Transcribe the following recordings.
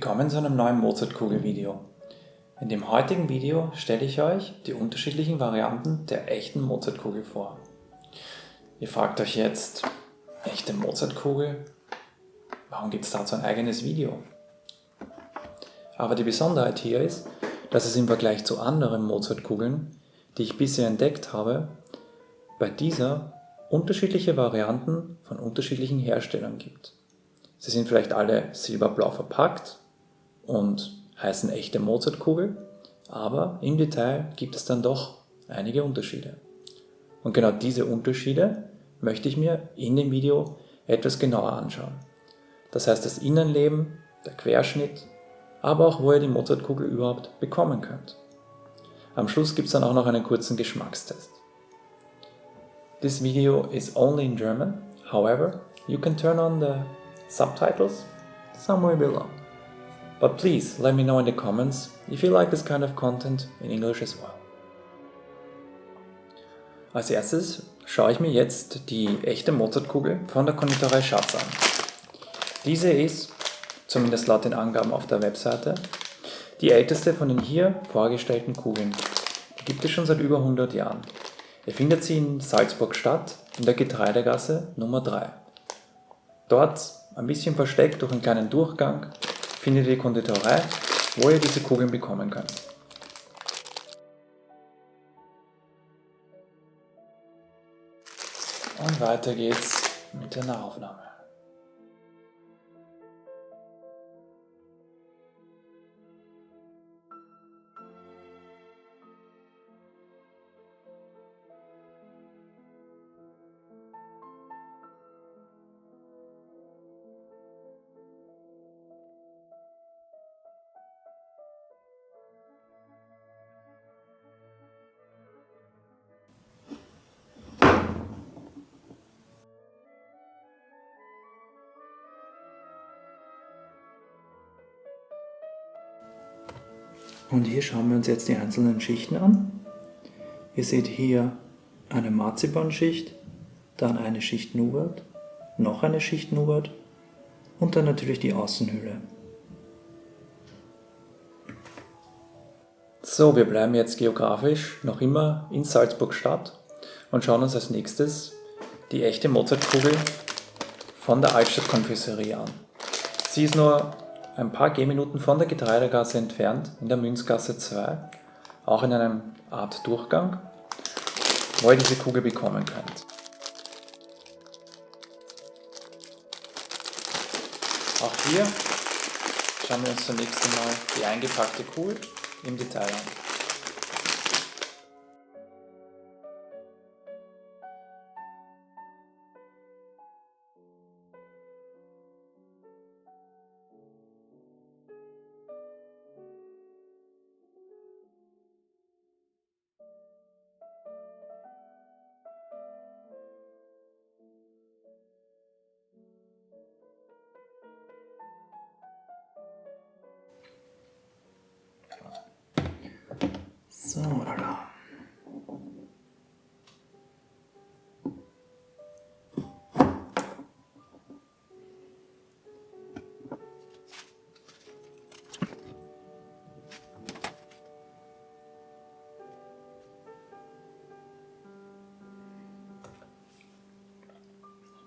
Willkommen zu einem neuen Mozartkugel-Video. In dem heutigen Video stelle ich euch die unterschiedlichen Varianten der echten Mozartkugel vor. Ihr fragt euch jetzt, echte Mozartkugel? Warum gibt es dazu ein eigenes Video? Aber die Besonderheit hier ist, dass es im Vergleich zu anderen Mozartkugeln, die ich bisher entdeckt habe, bei dieser unterschiedliche Varianten von unterschiedlichen Herstellern gibt. Sie sind vielleicht alle silberblau verpackt und heißen echte Mozartkugel, aber im Detail gibt es dann doch einige Unterschiede. Und genau diese Unterschiede möchte ich mir in dem Video etwas genauer anschauen. Das heißt das Innenleben, der Querschnitt, aber auch wo ihr die Mozartkugel überhaupt bekommen könnt. Am Schluss gibt es dann auch noch einen kurzen Geschmackstest. This video is only in German, however, you can turn on the subtitles somewhere below. But please let me know in the comments if you like this kind of content in English as well. Als erstes schaue ich mir jetzt die echte Mozartkugel von der Konditorei Schatz an. Diese ist, zumindest laut den Angaben auf der Webseite, die älteste von den hier vorgestellten Kugeln. Die gibt es schon seit über 100 Jahren. Ihr findet sie in Salzburg-Stadt in der Getreidegasse Nummer 3. Dort, ein bisschen versteckt durch einen kleinen Durchgang, findet ihr die Konditorei, wo ihr diese Kugeln bekommen könnt. Und weiter geht's mit der Nahaufnahme. Und hier schauen wir uns jetzt die einzelnen Schichten an. Ihr seht hier eine Marzipanschicht, dann eine Schicht Nougat, noch eine Schicht Nougat und dann natürlich die Außenhülle. So, wir bleiben jetzt geografisch noch immer in Salzburg-Stadt und schauen uns als nächstes die echte Mozartkugel von der Altstadt-Konfiserie an. Sie ist nur ein paar Gehminuten von der Getreidegasse entfernt, in der Münzgasse 2, auch in einem Art Durchgang, wo ihr diese Kugel bekommen könnt. Auch hier schauen wir uns zunächst einmal die eingepackte Kugel im Detail an. So, voilà.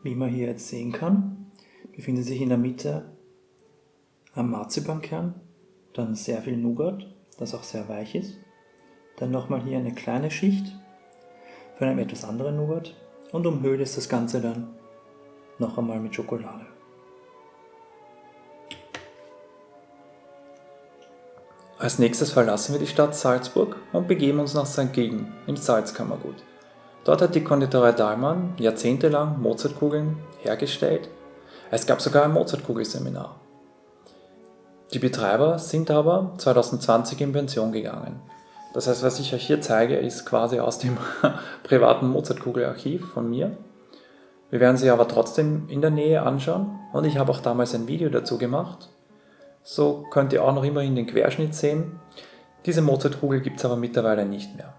Wie man hier jetzt sehen kann, befindet sich in der Mitte ein Marzipankern, dann sehr viel Nougat, das auch sehr weich ist. Dann nochmal hier eine kleine Schicht von einem etwas anderen Nougat und umhüllt ist das Ganze dann noch einmal mit Schokolade. Als nächstes verlassen wir die Stadt Salzburg und begeben uns nach St. Gilgen ins Salzkammergut. Dort hat die Konditorei Dahlmann jahrzehntelang Mozartkugeln hergestellt. Es gab sogar ein Mozartkugelseminar. Die Betreiber sind aber 2020 in Pension gegangen. Das heißt, was ich euch hier zeige, ist quasi aus dem privaten Mozartkugelarchiv von mir. Wir werden sie aber trotzdem in der Nähe anschauen und ich habe auch damals ein Video dazu gemacht. So könnt ihr auch noch immerhin den Querschnitt sehen. Diese Mozartkugel gibt es aber mittlerweile nicht mehr.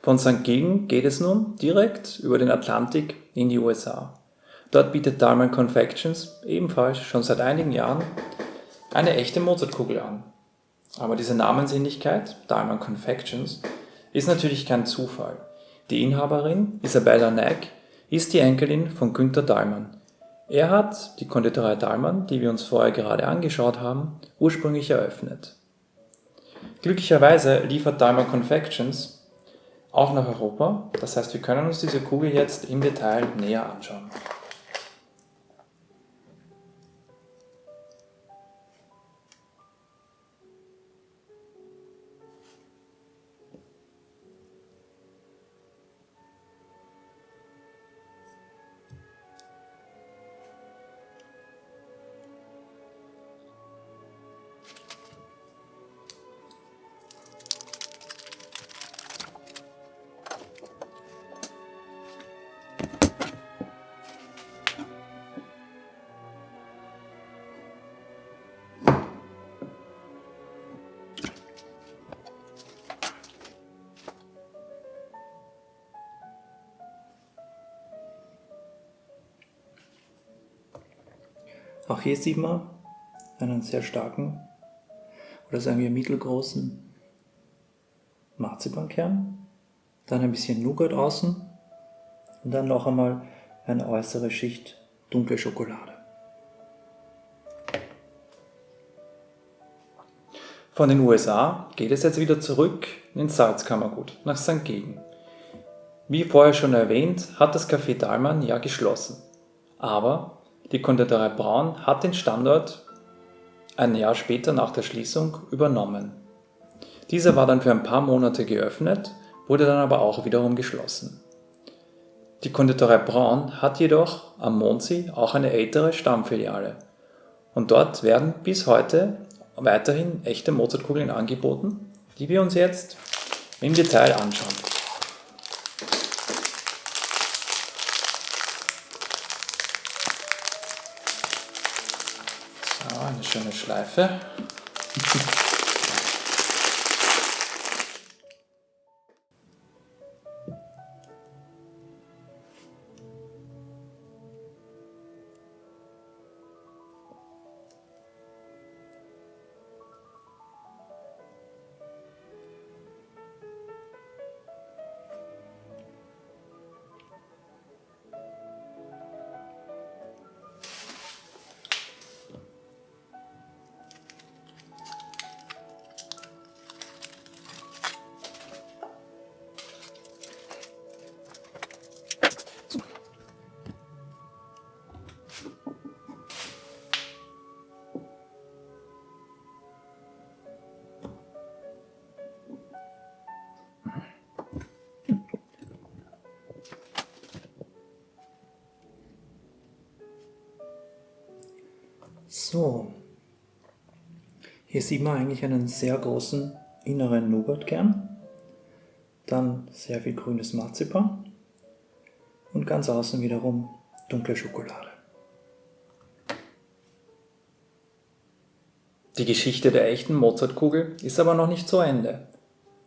Von St. Gilgen geht es nun direkt über den Atlantik in die USA. Dort bietet Diamond Confections ebenfalls schon seit einigen Jahren eine echte Mozartkugel an. Aber diese Namensähnlichkeit, Diamond Confections, ist natürlich kein Zufall. Die Inhaberin, Isabella Nack, ist die Enkelin von Günther Diamond. Er hat die Konditorei Diamond, die wir uns vorher gerade angeschaut haben, ursprünglich eröffnet. Glücklicherweise liefert Diamond Confections auch nach Europa, das heißt, wir können uns diese Kugel jetzt im Detail näher anschauen. Auch hier sieht man einen sehr starken oder sagen wir mittelgroßen Marzipankern, dann ein bisschen Nougat außen und dann noch einmal eine äußere Schicht dunkle Schokolade. Von den USA geht es jetzt wieder zurück ins Salzkammergut nach St. Gilgen. Wie vorher schon erwähnt, hat das Café Diamond ja geschlossen, aber die Konditorei Braun hat den Standort ein Jahr später nach der Schließung übernommen. Dieser war dann für ein paar Monate geöffnet, wurde dann aber auch wiederum geschlossen. Die Konditorei Braun hat jedoch am Mondsee auch eine ältere Stammfiliale und dort werden bis heute weiterhin echte Mozartkugeln angeboten, die wir uns jetzt im Detail anschauen. Eine schöne Schleife. So, hier sieht man eigentlich einen sehr großen inneren Nougatkern, dann sehr viel grünes Marzipan und ganz außen wiederum dunkle Schokolade. Die Geschichte der echten Mozartkugel ist aber noch nicht zu Ende.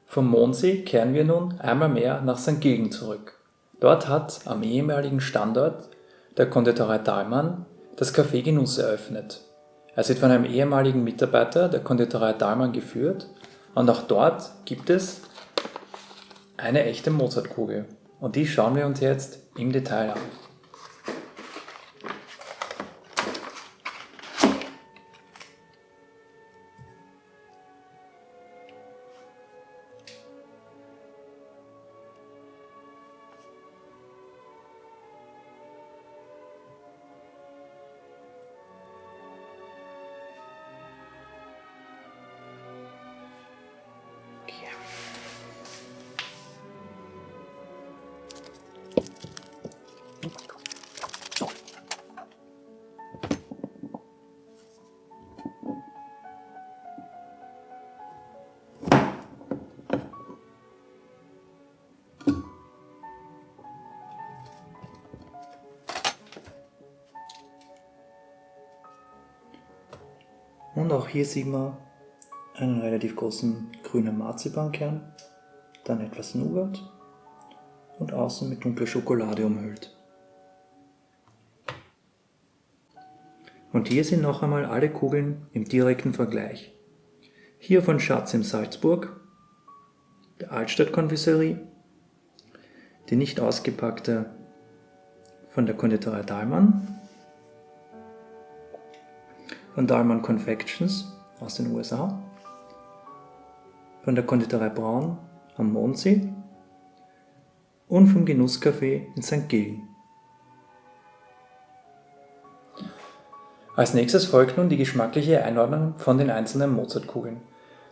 Vom Mondsee kehren wir nun einmal mehr nach St. Gilgen zurück. Dort hat am ehemaligen Standort der Konditorei Dahlmann das Café Genuss eröffnet. Es wird von einem ehemaligen Mitarbeiter der Konditorei Dahlmann geführt und auch dort gibt es eine echte Mozartkugel. Und die schauen wir uns jetzt im Detail an. Und auch hier sieht man einen relativ großen grünen Marzipankern, dann etwas Nougat und außen mit dunkler Schokolade umhüllt. Und hier sind noch einmal alle Kugeln im direkten Vergleich. Hier von Schatz in Salzburg, der Altstadt-Konfiserie, die nicht ausgepackte von der Konditorei Dahlmann, von Dahlmann Confections aus den USA, von der Konditorei Braun am Mondsee und vom Genusscafé in St. Gilgen. Als nächstes folgt nun die geschmackliche Einordnung von den einzelnen Mozartkugeln.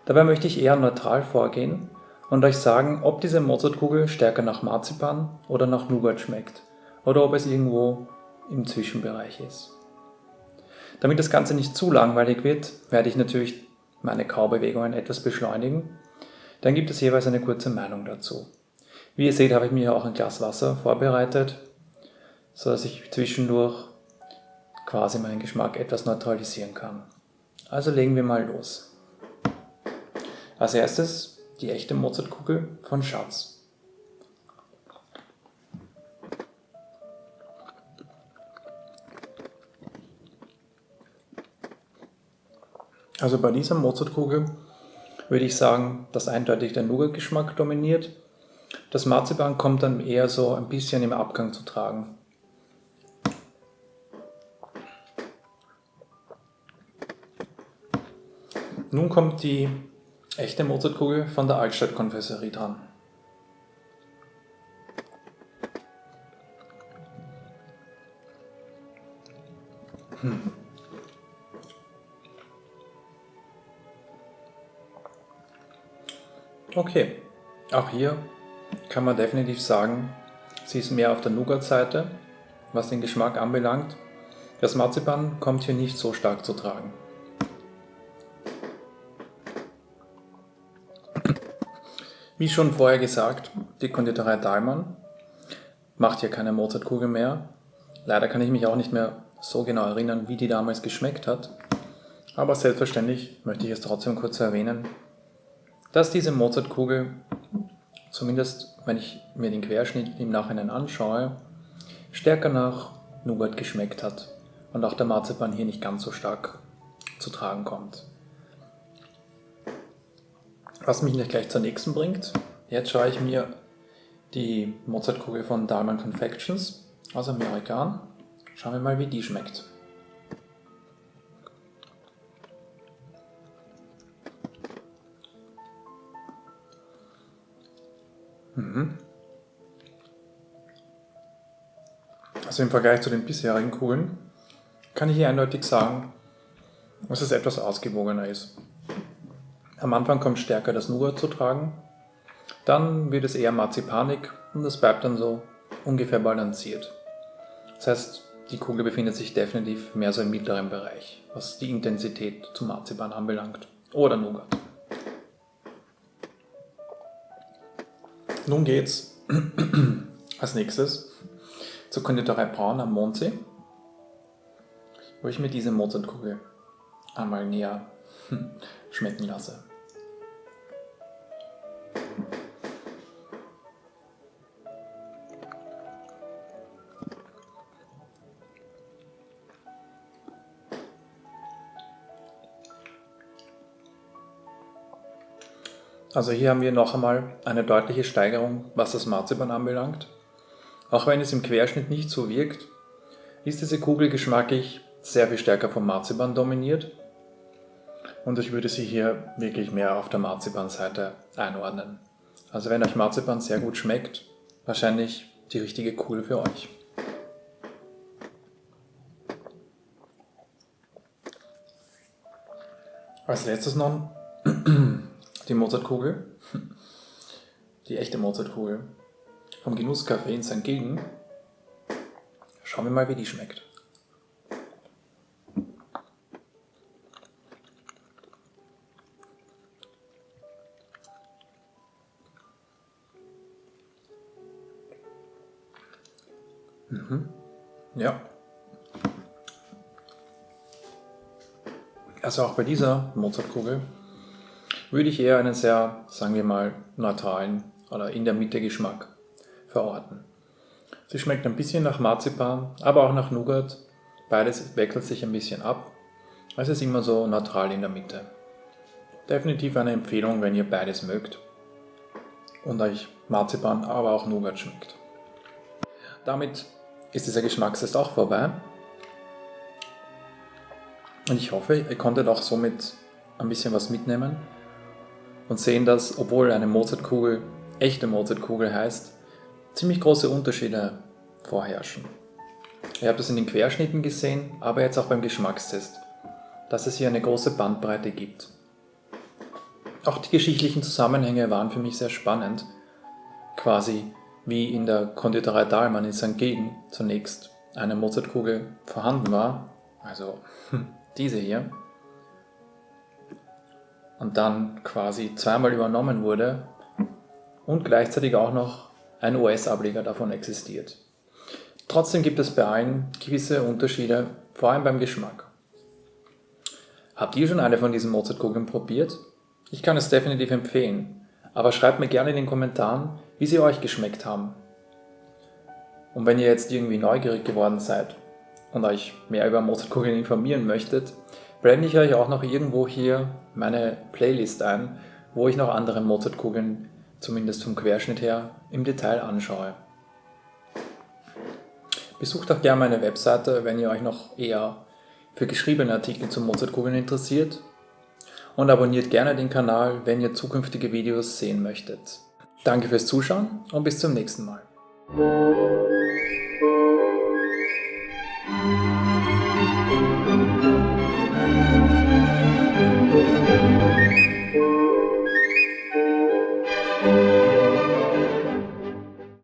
Dabei möchte ich eher neutral vorgehen und euch sagen, ob diese Mozartkugel stärker nach Marzipan oder nach Nougat schmeckt oder ob es irgendwo im Zwischenbereich ist. Damit das Ganze nicht zu langweilig wird, werde ich natürlich meine Kaubewegungen etwas beschleunigen. Dann gibt es jeweils eine kurze Meinung dazu. Wie ihr seht, habe ich mir auch ein Glas Wasser vorbereitet, sodass ich zwischendurch quasi meinen Geschmack etwas neutralisieren kann. Also legen wir mal los. Als erstes die echte Mozartkugel von Schatz. Also bei dieser Mozartkugel würde ich sagen, dass eindeutig der Nougat-Geschmack dominiert. Das Marzipan kommt dann eher so ein bisschen im Abgang zu tragen. Nun kommt die echte Mozartkugel von der Altstadt-Konfiserie dran. Okay, auch hier kann man definitiv sagen, sie ist mehr auf der Nougat-Seite, was den Geschmack anbelangt. Das Marzipan kommt hier nicht so stark zu tragen. Wie schon vorher gesagt, die Konditorei Dahlmann macht hier keine Mozartkugel mehr. Leider kann ich mich auch nicht mehr so genau erinnern, wie die damals geschmeckt hat. Aber selbstverständlich möchte ich es trotzdem kurz erwähnen, dass diese Mozartkugel, zumindest wenn ich mir den Querschnitt im Nachhinein anschaue, stärker nach Nougat geschmeckt hat und auch der Marzipan hier nicht ganz so stark zu tragen kommt. Was mich nicht gleich zur nächsten bringt, jetzt schaue ich mir die Mozartkugel von Dahlmann Confections aus Amerika an. Schauen wir mal, wie die schmeckt. Also im Vergleich zu den bisherigen Kugeln kann ich hier eindeutig sagen, dass es etwas ausgewogener ist. Am Anfang kommt stärker das Nougat zu tragen, dann wird es eher marzipanig und es bleibt dann so ungefähr balanciert. Das heißt, die Kugel befindet sich definitiv mehr so im mittleren Bereich, was die Intensität zum Marzipan anbelangt oder Nougat. Nun geht's als nächstes zur Konditorei Braun am Mondsee, wo ich mir diese Mozartkugel einmal näher schmecken lasse. Also hier haben wir noch einmal eine deutliche Steigerung, was das Marzipan anbelangt. Auch wenn es im Querschnitt nicht so wirkt, ist diese Kugel geschmacklich sehr viel stärker vom Marzipan dominiert und ich würde sie hier wirklich mehr auf der Marzipanseite einordnen. Also wenn euch Marzipan sehr gut schmeckt, wahrscheinlich die richtige Kugel für euch. Als letztes noch die Mozartkugel, die echte Mozartkugel vom Genusscafé in St. Gilgen. Schauen wir mal, wie die schmeckt. Ja. Also auch bei dieser Mozartkugel würde ich eher einen sehr, sagen wir mal, neutralen oder in der Mitte Geschmack verorten. Sie schmeckt ein bisschen nach Marzipan, aber auch nach Nougat. Beides wechselt sich ein bisschen ab. Es ist immer so neutral in der Mitte. Definitiv eine Empfehlung, wenn ihr beides mögt und euch Marzipan, aber auch Nougat schmeckt. Damit ist dieser Geschmackstest auch vorbei. Und ich hoffe, ihr konntet auch somit ein bisschen was mitnehmen und sehen, dass, obwohl eine Mozartkugel echte Mozartkugel heißt, ziemlich große Unterschiede vorherrschen. Ihr habt das in den Querschnitten gesehen, aber jetzt auch beim Geschmackstest, dass es hier eine große Bandbreite gibt. Auch die geschichtlichen Zusammenhänge waren für mich sehr spannend, quasi wie in der Konditorei Dahlmann in St. Gilgen zunächst eine Mozartkugel vorhanden war, also diese hier, und dann quasi zweimal übernommen wurde und gleichzeitig auch noch ein US-Ableger davon existiert. Trotzdem gibt es bei allen gewisse Unterschiede, vor allem beim Geschmack. Habt ihr schon eine von diesen Mozartkugeln probiert? Ich kann es definitiv empfehlen, aber schreibt mir gerne in den Kommentaren, wie sie euch geschmeckt haben. Und wenn ihr jetzt irgendwie neugierig geworden seid und euch mehr über Mozartkugeln informieren möchtet, blende ich euch auch noch irgendwo hier meine Playlist ein, wo ich noch andere Mozartkugeln, zumindest vom Querschnitt her, im Detail anschaue. Besucht auch gerne meine Webseite, wenn ihr euch noch eher für geschriebene Artikel zu Mozartkugeln interessiert, und abonniert gerne den Kanal, wenn ihr zukünftige Videos sehen möchtet. Danke fürs Zuschauen und bis zum nächsten Mal.